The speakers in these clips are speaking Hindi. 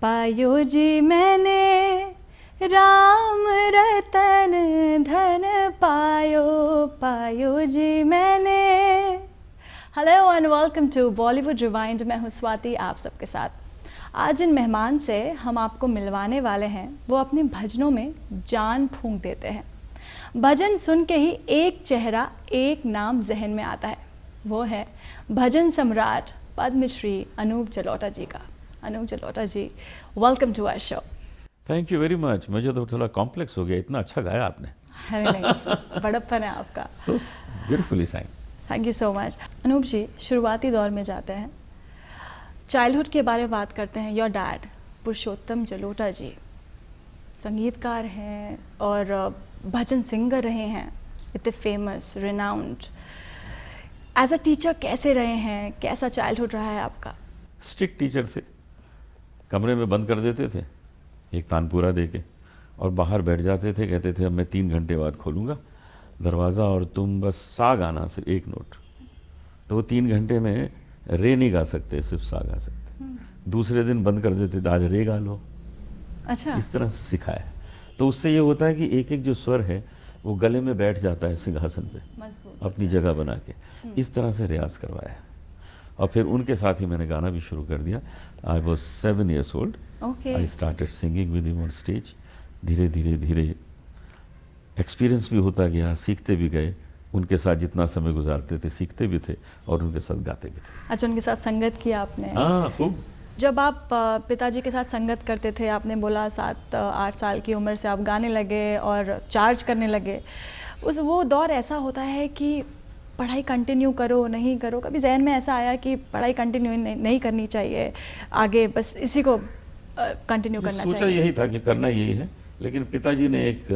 पायो जी मैंने, राम रतन धन पायो, पायो जी मैंने। Hello and welcome to Bollywood rewind. मैं हूँ स्वाति आप सबके साथ। आज जिन मेहमान से हम आपको मिलवाने वाले हैं वो अपने भजनों में जान फूंक देते हैं। भजन सुन के ही एक चेहरा एक नाम जहन में आता है, वो है भजन सम्राट पद्मश्री अनूप जलोटा जी का। Anup Jalota ji, welcome to our show. Thank you very much. मुझे तो थोड़ा कॉम्प्लेक्स हो गया, इतना अच्छा गाया आपने। नहीं, बड़प्पन है आपका। So beautifully sang। Thank you so much. Anup ji, शुरुआती दौर में जाते हैं, चाइल्डहुड के बारे में बात करते हैं। योर डैड पुरुषोत्तम जलोटा जी संगीतकार हैं और भजन सिंगर रहे हैं, इतने famous renowned. As a teacher कैसे रहे हैं, कैसा चाइल्डहुड रहा है आपका? स्ट्रिक्ट टीचर थे, कमरे में बंद कर देते थे एक तानपूरा दे के और बाहर बैठ जाते थे। कहते थे अब मैं 3 घंटे बाद खोलूँगा दरवाज़ा और तुम बस सा गाना, सिर्फ एक नोट। तो वो 3 घंटे में रे नहीं गा सकते, सिर्फ सा गा सकते। दूसरे दिन बंद कर देते थे, आज रे गा लो। अच्छा, इस तरह से सिखाया। तो उससे ये होता है कि एक एक जो स्वर है वो गले में बैठ जाता है सिंहासन पे, अपनी जगह बना के। इस तरह से रियाज करवाया है और फिर उनके साथ ही मैंने गाना भी शुरू कर दिया। I was 7 years old। I started singing with him on stage. धीरे धीरे धीरे एक्सपीरियंस भी होता गया, सीखते भी गए। उनके साथ जितना समय गुजारते थे सीखते भी थे और उनके साथ गाते भी थे। अच्छा, उनके साथ संगत किया आपने? हाँ, खूब। जब आप पिताजी के साथ संगत करते थे, आपने बोला 7-8 साल की उम्र से आप गाने लगे और चार्ज करने लगे। वो दौर ऐसा होता है कि पढ़ाई कंटिन्यू करो नहीं करो, कभी जहन में ऐसा आया कि पढ़ाई कंटिन्यू नहीं करनी चाहिए, आगे बस इसी को कंटिन्यू करना चाहिए? सोचा यही था कि करना यही है, लेकिन पिताजी ने एक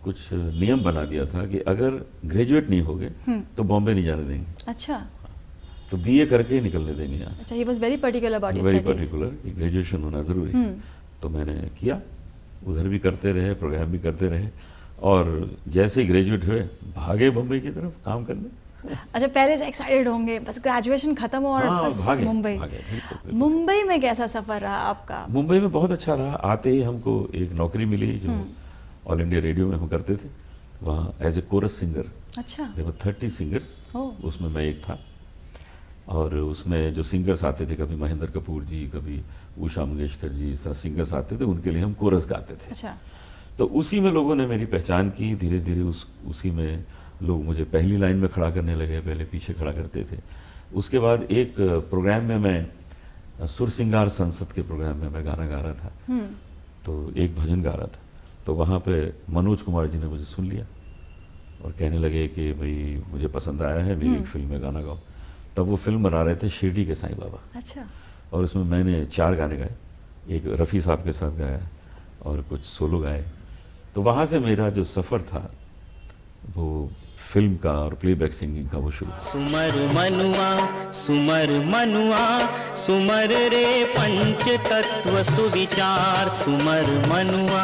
कुछ नियम बना दिया था कि अगर ग्रेजुएट नहीं होगे तो बॉम्बे नहीं जाने देंगे। अच्छा, तो बीए करके ही निकलने देंगे यहाँ से। अच्छा, he was very particular about your very studies. Particular कि ग्रेजुएशन होना ज़रूरी। तो मैंने किया, उधर भी करते रहे, प्रोग्राम भी करते रहे और जैसे ही ग्रेजुएट हुए भागे बम्बई की तरफ काम करने। अच्छा, पहले से एक्साइटेड होंगे, बस ग्रेजुएशन खत्म हो और हाँ, बस भागे, मुंबई। बिल्कुल। मुंबई में कैसा सफ़र रहा आपका? मुंबई में बहुत अच्छा रहा। आते ही हमको एक नौकरी मिली जो ऑल इंडिया रेडियो में हम करते थे, वहाँ एज ए कोरस सिंगर। अच्छा, देखो 30 सिंगर्स, ओह। उसमें मैं एक था। और उसमें जो सिंगर्स आते थे, कभी महेंद्र कपूर जी, कभी उषा मंगेशकर जी, इस तरह सिंगर्स आते थे, उनके लिए हम कोरस गाते थे। अच्छा, तो उसी में लोगों ने मेरी पहचान की। धीरे धीरे उसी में लोग मुझे पहली लाइन में खड़ा करने लगे, पहले पीछे खड़ा करते थे। उसके बाद एक प्रोग्राम में मैं सुर सिंगार संसद के प्रोग्राम में मैं गाना गा रहा था, तो एक भजन गा रहा था। तो वहाँ पे मनोज कुमार जी ने मुझे सुन लिया और कहने लगे कि भाई मुझे पसंद आया है, मेरी एक फिल्म में गाना गाओ। तब वो फिल्म बना रहे थे शिरडी के साईं बाबा। अच्छा, और उसमें मैंने 4 गाने गाए, एक रफ़ी साहब के साथ गाया और कुछ सोलो गाए। तो वहाँ से मेरा जो सफ़र था वो फिल्म का और प्लेबैक सिंगिंग का वो शुरू। सुमर मनुआ सुमर मनुआ सुमर रे पंच तत्व सुविचार। सुमर मनुआ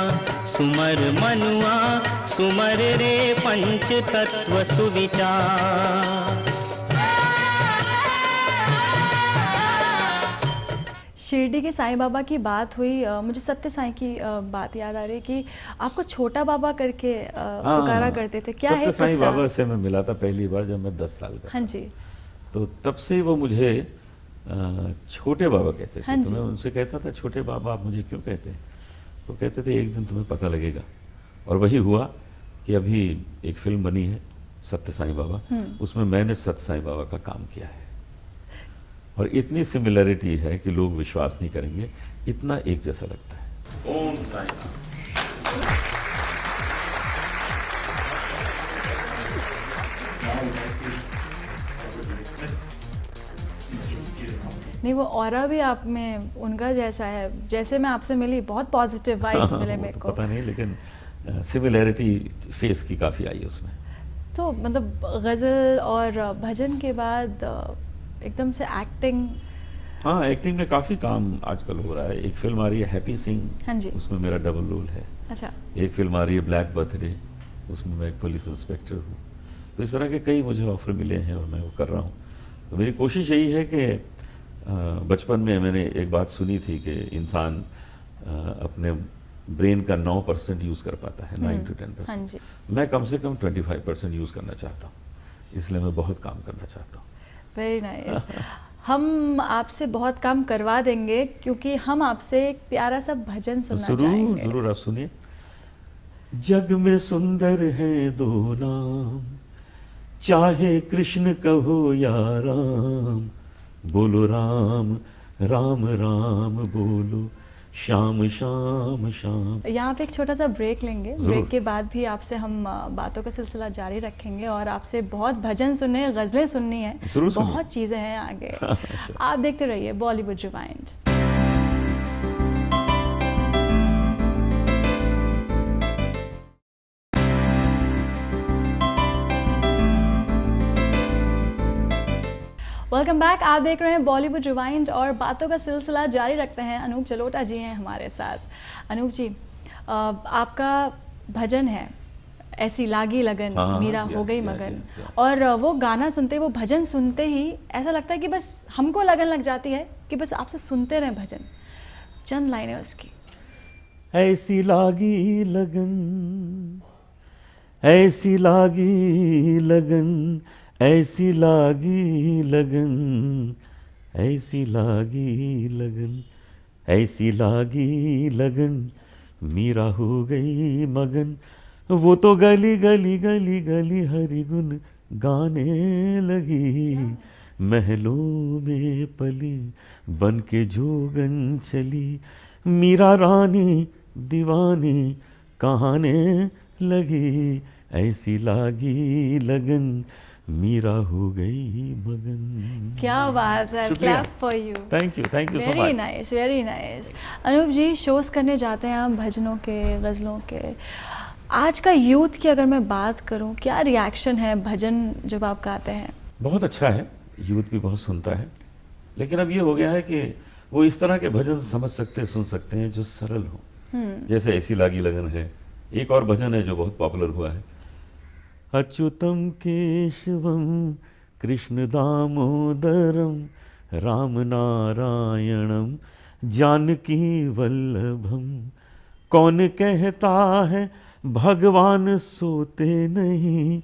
सुमर रे पंच तत्व सुविचार। शिरडी के साईं बाबा की बात हुई, मुझे सत्य साईं की बात याद आ रही कि आपको छोटा बाबा करके पुकारा करते थे। क्या है सत्य साईं किस्सा? बाबा से मैं मिला था पहली बार जब मैं 10 साल का। हाँ जी। तो तब से वो मुझे छोटे बाबा कहते थे। हाँ तो मैं उनसे कहता था छोटे बाबा आप मुझे क्यों कहते हैं? तो कहते थे एक दिन तुम्हें पता लगेगा। और वही हुआ कि अभी एक फिल्म बनी है सत्य साईं बाबा, उसमें मैंने सत्य साईं बाबा का काम किया है और इतनी सिमिलरिटी है कि लोग विश्वास नहीं करेंगे, इतना एक जैसा लगता है। ओम साईं राम। नहीं, वो ऑरा भी आप में उनका जैसा है। जैसे मैं आपसे मिली बहुत पॉजिटिव वाइब्स मिले मेरे को। पता नहीं, लेकिन सिमिलरिटी फेस की काफ़ी आई उसमें। तो मतलब गज़ल और भजन के बाद एकदम से एक्टिंग। हाँ, एक्टिंग में काफ़ी काम आजकल हो रहा है। एक फिल्म आ रही है हैप्पी सिंह, हाँ जी। उसमें मेरा डबल रोल है। अच्छा, एक फिल्म आ रही है ब्लैक बर्थडे, उसमें मैं एक पुलिस इंस्पेक्टर हूँ। तो इस तरह के कई मुझे ऑफर मिले हैं और मैं वो कर रहा हूँ। तो मेरी कोशिश यही है कि बचपन में मैंने एक बात सुनी थी कि इंसान अपने ब्रेन का 9% यूज़ कर पाता है, 9 to 10%। हाँ जी। मैं कम से कम 25% यूज़ करना चाहता हूँ, इसलिए मैं बहुत काम करना चाहता हूँ। Very nice. हम आपसे बहुत काम करवा देंगे क्योंकि हम आपसे एक प्यारा सा भजन सुनना जरूर चाहेंगे। जरूर, आप सुनिए। जग में सुंदर है दो नाम, चाहे कृष्ण कहो या राम, बोलो राम राम राम, बोलो श्याम श्याम श्याम। यहाँ पे एक छोटा सा ब्रेक लेंगे। जरूर। ब्रेक के बाद भी आपसे हम बातों का सिलसिला जारी रखेंगे और आपसे बहुत भजन सुनने, गज़लें सुननी है, जरूर सुनिए। बहुत चीज़ें हैं आगे। आप देखते रहिए बॉलीवुड रिवाइंड। Welcome back. आप देख रहे हैं बॉलीवुड रिवाइंड और बातों का सिलसिला जारी रखते हैं। अनूप जलोटा जी हैं हमारे साथ। अनूप जी, आपका भजन है ऐसी लागी लगन, हाँ, मीरा हो गई मगन, और वो गाना सुनते, वो भजन सुनते ही ऐसा लगता है कि बस हमको लगन लग जाती है कि बस आपसे सुनते रहें भजन। चंद लाइनें उसकी। ऐसी लागी लगन, ऐसी लागी लगन, ऐसी लागी लगन, ऐसी लागी लगन, ऐसी लागी लगन, मीरा हो गई मगन, वो तो गली गली गली गली हरि गुन गाने लगी, महलों में पली बन के जोगन चली, मीरा रानी दीवानी कहाने लगी, ऐसी लागी लगन, मीरा हो गई मगन। क्या बात है, शुक्रिया। Clap for you. Thank you so very much. Nice, very nice. Anoop ji, shows करने जाते हैं हम भजनों के, गज़लों के। आज का यूथ की अगर मैं बात करूं, क्या रिएक्शन है भजन जब आप गाते हैं? बहुत अच्छा है, यूथ भी बहुत सुनता है, लेकिन अब ये हो गया है कि वो इस तरह के भजन समझ सकते, सुन सकते हैं जो सरल हो। जैसे ऐसी लागी लगन है, एक और भजन है जो बहुत पॉपुलर हुआ है, अच्युतम केशवम कृष्ण दामोदरम राम नारायणम जानकी वल्लभम, कौन कहता है भगवान सोते नहीं,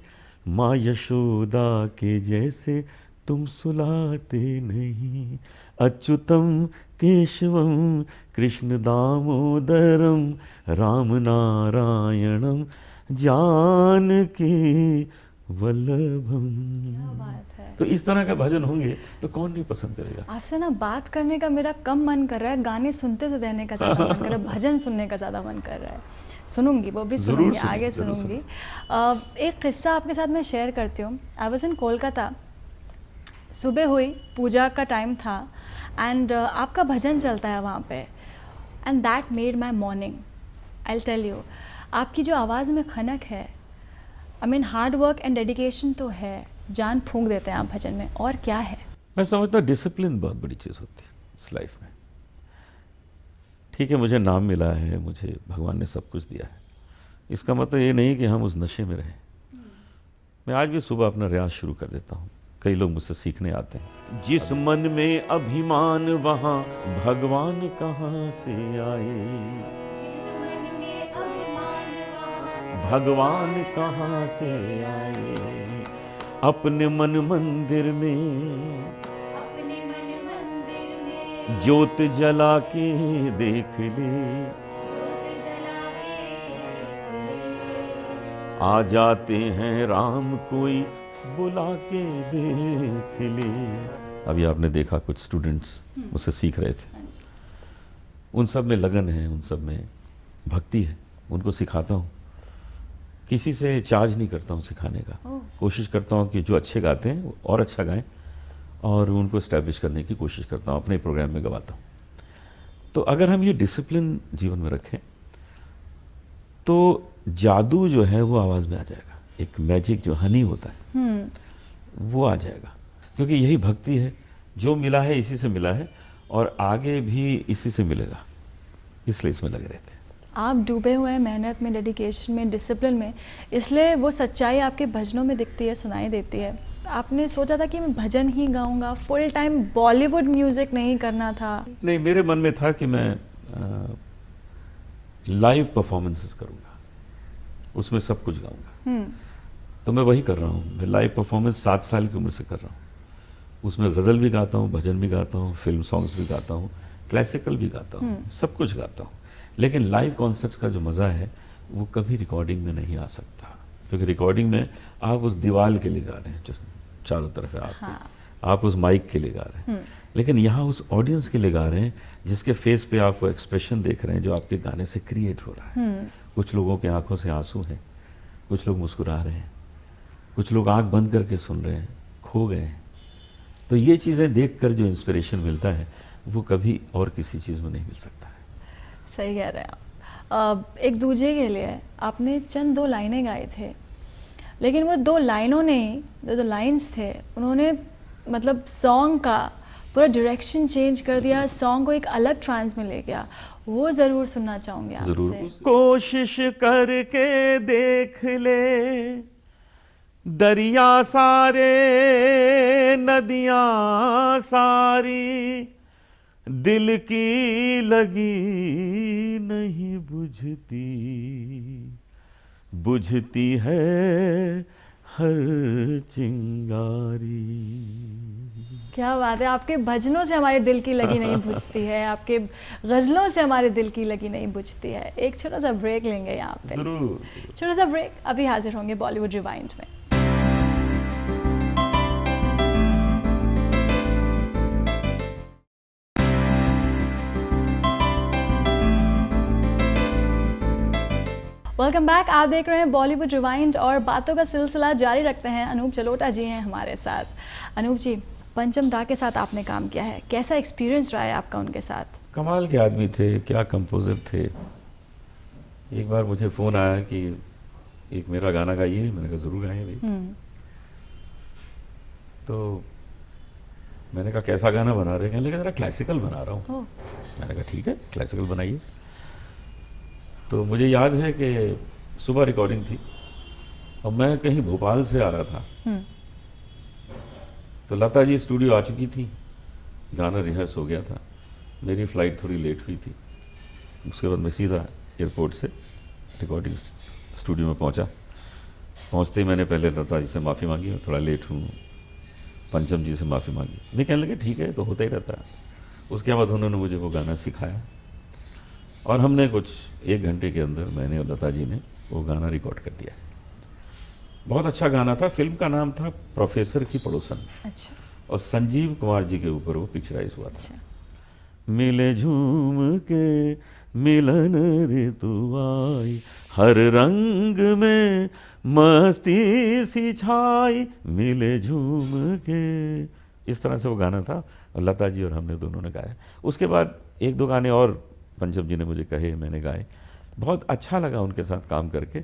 माँ यशोदा के जैसे तुम सुलाते नहीं, अच्युतम केशवम कृष्ण दामोदरम राम नारायणम जानकी वल्लभम। क्या बात है। तो इस तरह का भजन होंगे तो कौन नहीं पसंद करेगा। आपसे ना बात करने का मेरा कम मन कर रहा है, गाने सुनते से रहने का ज़्यादा मन कर रहा है, भजन सुनने का ज़्यादा मन कर रहा है। सुनूंगी, वो भी जरूर सुनूंगी, सुनिए, आगे जरूर सुनूंगी। एक किस्सा आपके साथ मैं शेयर करती हूँ। आई वॉज इन कोलकाता, सुबह हुई, पूजा का टाइम था, एंड आपका भजन चलता है वहाँ पे, and that made my morning. I will tell you, आपकी जो आवाज़ में खनक है, I mean hard work and dedication तो है, जान फूंक देते हैं आप भजन में, और क्या है। मैं समझता हूँ डिसिप्लिन बहुत बड़ी चीज़ होती है इस लाइफ में। ठीक है, मुझे नाम मिला है, मुझे भगवान ने सब कुछ दिया है, इसका मतलब ये नहीं कि हम उस नशे में रहें। मैं आज भी सुबह अपना रियाज शुरू कर देता हूँ, कई लोग मुझसे सीखने आते हैं। जिस मन में अभिमान वहाँ भगवान कहाँ से आए, भगवान कहाँ से आए, अपने मन मंदिर में ज्योत जला के देख ले, आ जाते हैं राम कोई बुला के देख ले। अभी आपने देखा कुछ स्टूडेंट्स मुझसे सीख रहे थे, उन सब में लगन है, उन सब में भक्ति है, उनको सिखाता हूँ, किसी से चार्ज नहीं करता हूँ सिखाने का। कोशिश करता हूँ कि जो अच्छे गाते हैं वो और अच्छा गाएं, और उनको इस्टेब्लिश करने की कोशिश करता हूँ, अपने प्रोग्राम में गवाता हूँ। तो अगर हम ये डिसिप्लिन जीवन में रखें तो जादू जो है वो आवाज़ में आ जाएगा, एक मैजिक जो हनी होता है वो आ जाएगा, क्योंकि यही भक्ति है, जो मिला है इसी से मिला है और आगे भी इसी से मिलेगा, इसलिए इसमें लगे रहते हैं। आप डूबे हुए हैं मेहनत में, डेडिकेशन में, डिसिप्लिन में, इसलिए वो सच्चाई आपके भजनों में दिखती है, सुनाई देती है। आपने सोचा था कि मैं भजन ही गाऊंगा, फुल टाइम बॉलीवुड म्यूजिक नहीं करना था? नहीं, मेरे मन में था कि मैं लाइव परफॉर्मेंसेस करूंगा, उसमें सब कुछ गाऊंगा। तो मैं वही कर रहा हूँ। मैं लाइव परफॉर्मेंस 7 साल की उम्र से कर रहा हूँ। उसमें गज़ल भी गाता हूँ, भजन भी गाता हूँ, फिल्म सॉन्ग्स भी गाता हूँ, क्लासिकल भी गाता हूँ, सब कुछ गाता हूँ। लेकिन लाइव कॉन्सर्ट्स का जो मज़ा है वो कभी रिकॉर्डिंग में नहीं आ सकता, क्योंकि रिकॉर्डिंग में आप उस दीवार के लिए गा रहे हैं जो चारों तरफ है आपके, हाँ। आप उस माइक के लिए गा रहे हैं। लेकिन यहाँ उस ऑडियंस के लिए गा रहे हैं जिसके फेस पे आप वो एक्सप्रेशन देख रहे हैं जो आपके गाने से क्रिएट हो रहा है। कुछ लोगों के आंखों से आंसू हैं, कुछ लोग मुस्कुरा रहे हैं, कुछ लोग आंख बंद करके सुन रहे हैं, खो गए हैं। तो ये चीज़ें देखकर जो इंस्पिरेशन मिलता है वो कभी और किसी चीज़ में नहीं मिल सकता है। सही कह रहे हैं आप। एक दूजे के लिए आपने चंद 2 लाइनें गाए थे, लेकिन वो 2 लाइनों ने, जो 2 लाइन्स थे, उन्होंने मतलब सॉन्ग का पूरा डायरेक्शन चेंज कर दिया, सॉन्ग को एक अलग ट्रांस में ले गया। वो ज़रूर सुनना चाहूँगी आपसे। जरूर। कोशिश करके देख ले, दरिया सारे नदियां सारी, दिल की लगी नहीं बुझती, बुझती है हर चिंगारी। क्या बात है, आपके भजनों से हमारे दिल की लगी नहीं बुझती है, आपके गज़लों से हमारे दिल की लगी नहीं बुझती है। एक छोटा सा ब्रेक लेंगे यहाँ पे, जरूर। छोटा सा ब्रेक, अभी हाजिर होंगे बॉलीवुड रिवाइंड में। Welcome back. आप देख रहे हैं बॉलीवुड रिवाइंड और बातों का सिलसिला जारी रखते हैं। अनूप जलोटा जी हैं हमारे साथ। अनूप जी, पंचम दा के साथ आपने काम किया है, कैसा एक्सपीरियंस रहा है आपका उनके साथ? कमाल के आदमी थे, क्या कंपोजर थे। एक बार मुझे फ़ोन आया कि एक मेरा गाना गाइए, मैंने कहा ज़रूर गाएं भाई। तो मैंने कहा कैसा गाना बना रहे हैं? कहने लगे ज़रा क्लासिकल बना रहा हूँ। मैंने कहा ठीक है, क्लासिकल बनाइए। तो मुझे याद है कि सुबह रिकॉर्डिंग थी और मैं कहीं भोपाल से आ रहा था, तो लता जी स्टूडियो आ चुकी थी, गाना रिहर्स हो गया था, मेरी फ़्लाइट थोड़ी लेट हुई थी। उसके बाद मैं सीधा एयरपोर्ट से रिकॉर्डिंग स्टूडियो में पहुंचा। पहुंचते ही मैंने पहले लता जी से माफ़ी मांगी और थोड़ा लेट हूँ, पंचम जी से माफ़ी मांगी। नहीं, कहने लगे ठीक है, तो होता ही रहता है। उसके बाद उन्होंने मुझे वो गाना सिखाया और हमने कुछ 1 घंटे के अंदर मैंने और लता जी ने वो गाना रिकॉर्ड कर दिया। बहुत अच्छा गाना था। फिल्म का नाम था प्रोफेसर की पड़ोसन। अच्छा। और संजीव कुमार जी के ऊपर वो पिक्चराइज हुआ था। अच्छा। मिले झूम के मिलन ऋतु आई, हर रंग में मस्ती सी छाई, मिले झूम के, इस तरह से वो गाना था और लता जी और हमने दोनों ने गाया। उसके बाद 1-2 गाने और पंचम जी ने मुझे कहे, मैंने गाए। बहुत अच्छा लगा उनके साथ काम करके।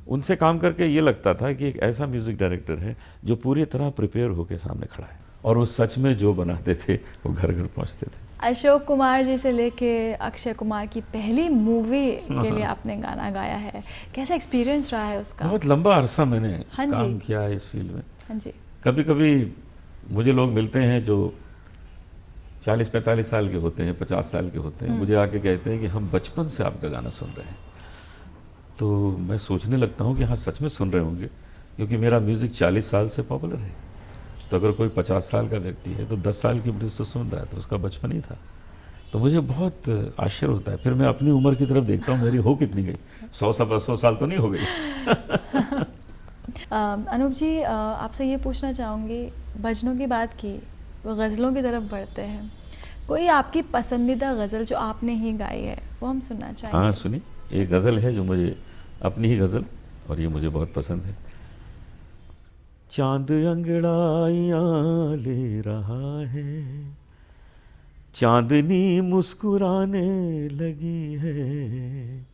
उनसे काम करके ये लगता था कि एक ऐसा म्यूज़िक डायरेक्टर है जो पूरी तरह प्रिपेयर होकर सामने खड़ा है, और वो सच में जो बनाते थे वो घर घर पहुंचते थे। अशोक कुमार जी से लेके अक्षय कुमार की पहली मूवी के लिए आपने गाना गाया है, कैसा एक्सपीरियंस रहा है उसका? बहुत लंबा अरसा मैंने हाँ जी। काम किया है इस फील्ड में। हाँ जी। कभी कभी मुझे लोग मिलते हैं जो 40-45 साल के होते हैं, 50 साल के होते हैं, मुझे आके कहते हैं कि हम बचपन से आपका गाना सुन रहे हैं। तो मैं सोचने लगता हूँ कि हाँ, सच में सुन रहे होंगे, क्योंकि मेरा म्यूज़िक 40 साल से पॉपुलर है। तो अगर कोई 50 साल का व्यक्ति है तो 10 साल की उम्र से सुन रहा है, तो उसका बचपन ही था। तो मुझे बहुत आश्चर्य होता है। फिर मैं अपनी उम्र की तरफ देखता हूँ, मेरी हो कितनी गई, 100 साल तो नहीं हो गई। अनूप जी, आपसे ये पूछना चाहूँगी, भजनों की बात की, वो गज़लों की तरफ बढ़ते हैं। कोई आपकी पसंदीदा गज़ल जो आपने ही गाई है वो हम सुनना चाहेंगे? हाँ सुनिए, एक गज़ल है जो मुझे अपनी ही गज़ल, और ये मुझे बहुत पसंद है। चांद अंगड़ाइयाँ ले रहा है, चांदनी मुस्कुराने लगी है,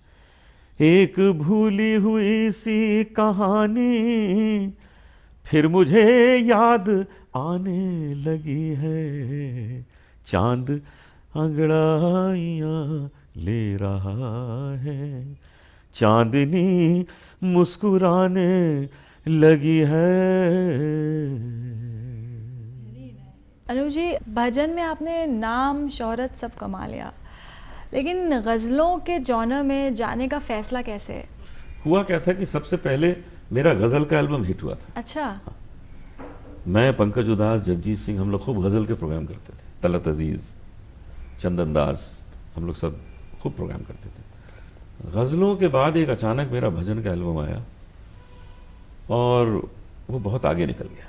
एक भूली हुई सी कहानी फिर मुझे याद आने लगी है। चांद अंगड़ाइयाँ ले रहा है, चांदनी मुस्कुराने लगी है। अनुज जी, भजन में आपने नाम शोहरत सब कमा लिया, लेकिन गज़लों के जॉनर में जाने का फैसला कैसे है? हुआ क्या था कि सबसे पहले मेरा गज़ल का एल्बम हिट हुआ था। अच्छा। मैं, पंकज उदास, जगजीत सिंह, हम लोग खूब गज़ल के प्रोग्राम करते थे। तलत अजीज़, चंदन दास, हम लोग सब खूब प्रोग्राम करते थे। गज़लों के बाद एक अचानक मेरा भजन का एल्बम आया और वो बहुत आगे निकल गया।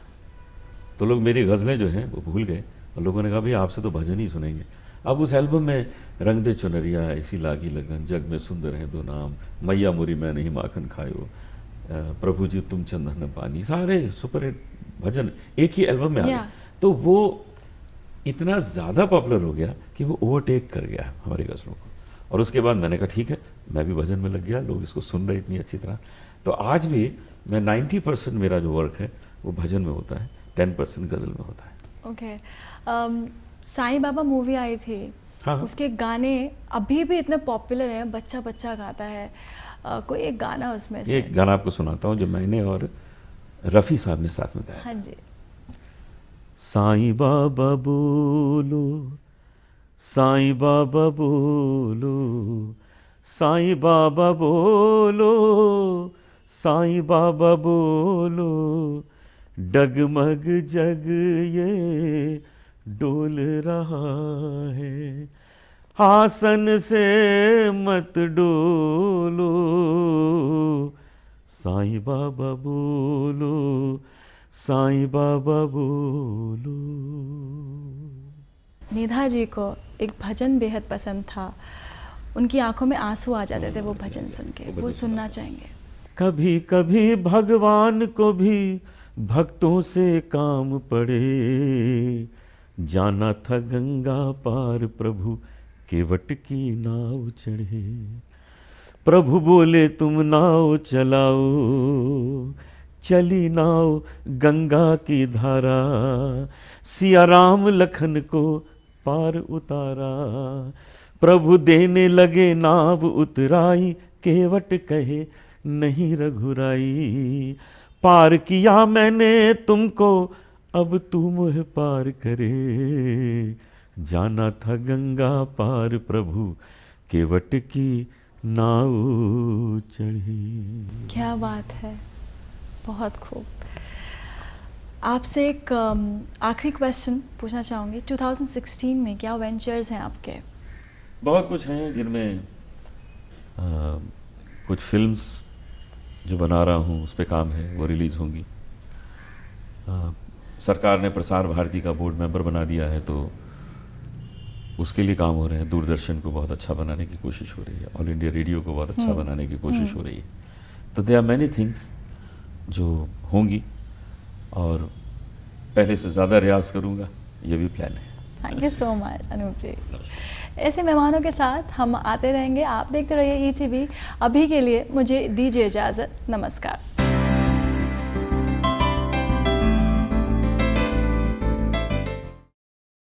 तो लोग मेरी गज़लें जो हैं वो भूल गए और लोगों ने कहा भाई आपसे तो भजन ही सुनेंगे। अब उस एल्बम में रंग दे चुनरिया, ऐसी लागी लगन, जग में सुंदर है दो नाम, मैया मुरी मैं नहीं माखन खायो, प्रभु जी तुम चंदन पानी, सारे सुपर हिट भजन एक ही एल्बम में आ गए। तो वो इतना ज़्यादा पॉपुलर हो गया कि वो ओवरटेक कर गया हमारी गज़लों को। और उसके बाद मैंने कहा ठीक है, मैं भी भजन में लग गया, लोग इसको सुन रहे इतनी अच्छी तरह। तो आज भी मैं 90% मेरा जो वर्क है वो भजन में होता है, 10% गज़ल में होता है। ओके। साईं बाबा मूवी आई थी, हाँ। उसके गाने अभी भी इतने पॉपुलर हैं, बच्चा बच्चा गाता है। कोई एक गाना उसमें से? एक गाना आपको सुनाता हूँ जो मैंने और रफ़ी साहब ने साथ में गाया। हाँ जी। साईं बाबा बोलो, साईं बाबा बोलो, साईं बाबा बोलो, साईं बाबा बोलो, डगमग जग ये डोल रहा है, आसन से मत डोलो, साईं बाबा बोलो, साईं बाबा बोलो। निधा जी को एक भजन बेहद पसंद था, उनकी आंखों में आंसू आ जाते थे वो भजन सुन के, वो सुनना चाहेंगे? कभी कभी भगवान को भी भक्तों से काम पड़े, जाना था गंगा पार प्रभु केवट की नाव चढ़े, प्रभु बोले तुम नाव चलाओ, चली नाव गंगा की धारा, सिया राम लखन को पार उतारा, प्रभु देने लगे नाव उतराई, केवट कहे नहीं रघुराई, पार किया मैंने तुमको अब तू मुझे पार करे, जाना था गंगा पार प्रभु केवट की नाव चढ़ी। क्या बात है, बहुत खूब। आपसे एक आखिरी क्वेश्चन पूछना चाहूँगी, 2016 में क्या वेंचर्स हैं आपके? बहुत कुछ हैं, जिनमें कुछ फिल्म्स जो बना रहा हूँ उस पर काम है, वो रिलीज़ होंगी। सरकार ने प्रसार भारती का बोर्ड मेंबर बना दिया है, तो उसके लिए काम हो रहे हैं। दूरदर्शन को बहुत अच्छा बनाने की कोशिश हो रही है, ऑल इंडिया रेडियो को बहुत अच्छा बनाने की कोशिश हो रही है। तो देयर आर मैनी थिंग्स जो होंगी और पहले से ज़्यादा रियाज करूँगा, ये भी प्लान है। Thank you so much Anup ji. ऐसे मेहमानों के साथ हम आते रहेंगे, आप देखते रहिए ETV। अभी के लिए मुझे दीजिए इजाज़त, नमस्कार।